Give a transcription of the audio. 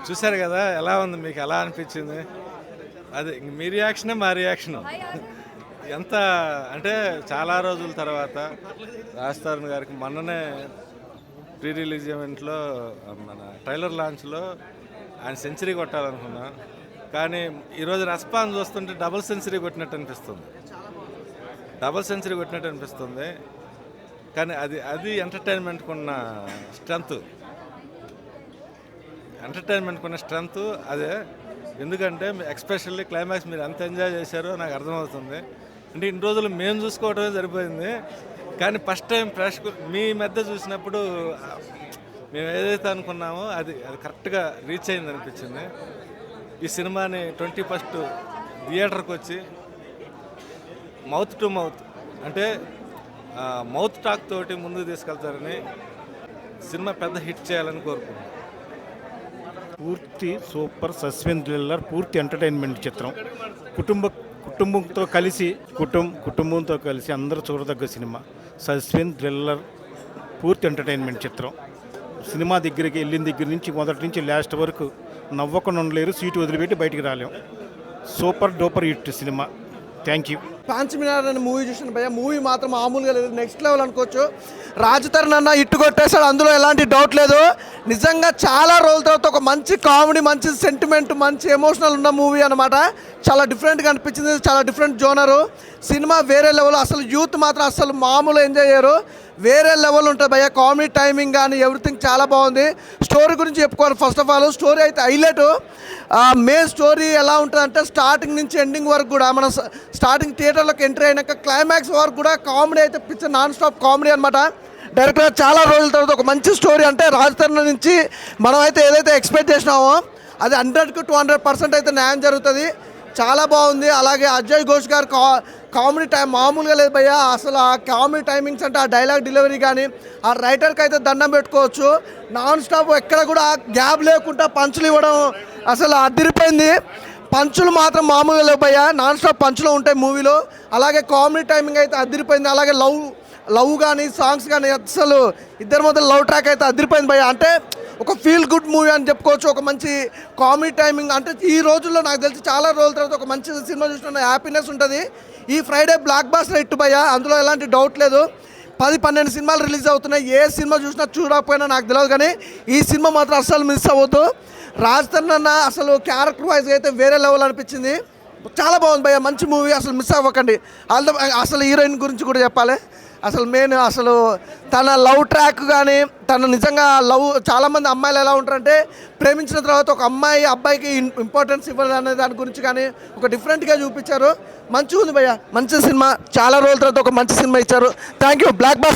చూశారు కదా, ఎలా ఉంది, మీకు ఎలా అనిపించింది? అది మీ రియాక్షనే మా రియాక్షను. ఎంత అంటే చాలా రోజుల తర్వాత రాజ్ తరుణ్ గారికి మొన్ననే ప్రీ రిలీజ్ ఈవెంట్లో మన ట్రైలర్ లాంచ్లో ఆయన సెంచరీ కొట్టాలనుకున్నా, కానీ ఈరోజు రెస్పాన్స్ చూస్తుంటే డబుల్ సెంచరీ కొట్టినట్టు అనిపిస్తుంది. కానీ అది ఎంటర్టైన్మెంట్కి ఉన్న స్ట్రెంగ్త్ అదే. ఎందుకంటే ఎక్స్పెషల్లీ క్లైమాక్స్ మీరు ఎంత ఎంజాయ్ చేశారో నాకు అర్థమవుతుంది. అంటే ఇన్ని రోజులు మేము చూసుకోవడమే సరిపోయింది, కానీ ఫస్ట్ టైం ప్రేక్షకులు మీ మధ్య చూసినప్పుడు మేము ఏదైతే అనుకున్నామో అది కరెక్ట్గా రీచ్ అయింది అనిపించింది. ఈ సినిమాని 21st థియేటర్కి వచ్చి మౌత్ టు మౌత్ అంటే మౌత్ టాక్ తోటి ముందుకు తీసుకెళ్తారని, సినిమా పెద్ద హిట్ చేయాలని కోరుకుంటున్నాను. పూర్తి సూపర్ సస్పెన్స్ థ్రిల్లర్, పూర్తి ఎంటర్టైన్మెంట్ చిత్రం. కుటుంబంతో కలిసి అందరూ చూడదగ్గ సినిమా. సస్పెన్స్ థ్రిల్లర్, పూర్తి ఎంటర్టైన్మెంట్ చిత్రం. సినిమా దగ్గరికి వెళ్ళిన దగ్గర నుంచి మొదటి నుంచి లాస్ట్ వరకు నవ్వకుండా ఉండలేరు, సీటు వదిలిపెట్టి బయటికి రాలేం. Super duper hit cinema. Thank you. Panchaminar అనే మూవీ చూసిన భయ్య, మూవీ మాత్రం మామూలుగా లేదు, నెక్స్ట్ లెవెల్ అనుకోవచ్చు. రాజ్ తరుణ్ అన్న ఇట్టు కొట్టేశాడు, అందులో ఎలాంటి డౌట్ లేదు. నిజంగా చాలా రోజుల తర్వాత ఒక మంచి కామెడీ, మంచి సెంటిమెంట్, మంచి ఎమోషనల్ ఉన్న మూవీ అనమాట. చాలా డిఫరెంట్గా అనిపించింది, చాలా డిఫరెంట్ జోనరు. సినిమా వేరే లెవెల్, అసలు యూత్ మాత్రం అసలు మామూలు ఎంజాయ్ అయ్యారు. వేరే లెవెల్ ఉంటుంది భయ్య. కామెడీ టైమింగ్ కానీ ఎవ్రీథింగ్ చాలా బాగుంది. స్టోరీ గురించి చెప్పుకోవాలి. ఫస్ట్ ఆఫ్ ఆల్ స్టోరీ అయితే హైలైట్. మెయిన్ స్టోరీ ఎలా ఉంటుందంటే స్టార్టింగ్ నుంచి ఎండింగ్ వరకు కూడా, మన స్టార్టింగ్ థియేటర్లోకి ఎంట్రీ అయినాక క్లైమాక్స్ వరకు కూడా కామెడీ అయితే పిక్చర్ నాన్ స్టాప్ కామెడీ అనమాట. డైరెక్టర్ చాలా రోజుల తర్వాత ఒక మంచి స్టోరీ, అంటే రాజ్ తరుణ్ నుంచి మనం అయితే ఏదైతే ఎక్స్పెక్ట్ చేసినామో అది 100కి 200% అయితే న్యాయం జరుగుతుంది. చాలా బాగుంది. అలాగే అజయ్ ఘోష్ గారు కామెడీ టైం మామూలుగా లేదు భయ్య. అసలు ఆ కామెడీ టైమింగ్స్ అంటే ఆ డైలాగ్ డెలివరీ కానీ ఆ రైటర్కి అయితే దండం పెట్టుకోవచ్చు. నాన్ స్టాప్ ఎక్కడ కూడా గ్యాప్ లేకుండా పంచులు ఇవ్వడం అసలు అదిరిపోయింది. పంచులు మాత్రం మామూలుగా లేవు భయ్య, నాన్ స్టాప్ పంచులు ఉంటాయి మూవీలో. అలాగే కామెడీ టైమింగ్ అయితే అదిరిపోయింది. అలాగే లవ్ కానీ సాంగ్స్ కానీ అసలు ఇద్దరి మధ్య లవ్ ట్రాక్ అయితే అదిరిపోయింది భయ్య. అంటే ఒక ఫీల్ గుడ్ మూవీ అని చెప్పుకోవచ్చు. ఒక మంచి కామెడీ టైమింగ్, అంటే ఈ రోజుల్లో నాకు తెలిసి చాలా రోజుల తర్వాత ఒక మంచి సినిమా చూసిన హ్యాపీనెస్ ఉంటుంది. ఈ ఫ్రైడే బ్లాక్ బాస్టర్ హిట్ భయ్య, అందులో ఎలాంటి డౌట్ లేదు. 10-12 సినిమాలు రిలీజ్ అవుతున్నాయి, ఏ సినిమా చూసినా చూడకపోయినా నాకు తెలియదు, కానీ ఈ సినిమా మాత్రం అస్సలు మిస్ అవ్వద్దు. రాజ్ తరుణ్ అన్న అసలు క్యారెక్టర్ వైజ్ అయితే వేరే లెవెల్ అనిపించింది. చాలా బాగుంది భయ్య, మంచి మూవీ, అసలు మిస్ అవ్వకండి. అసలు హీరోయిన్ గురించి కూడా చెప్పాలి. అసలు మెయిన్ అసలు తన లవ్ ట్రాక్ కానీ, తన నిజంగా లవ్, చాలామంది అమ్మాయిలు ఎలా ఉంటారంటే ప్రేమించిన తర్వాత ఒక అబ్బాయికి ఇంపార్టెన్స్ ఇవ్వాలి అనే దాని గురించి కానీ ఒక డిఫరెంట్గా చూపించారు. మంచిగా ఉంది భయ్య, మంచి సినిమా. చాలా రోజుల తర్వాత ఒక మంచి సినిమా ఇచ్చారు. Thank you. Black buster.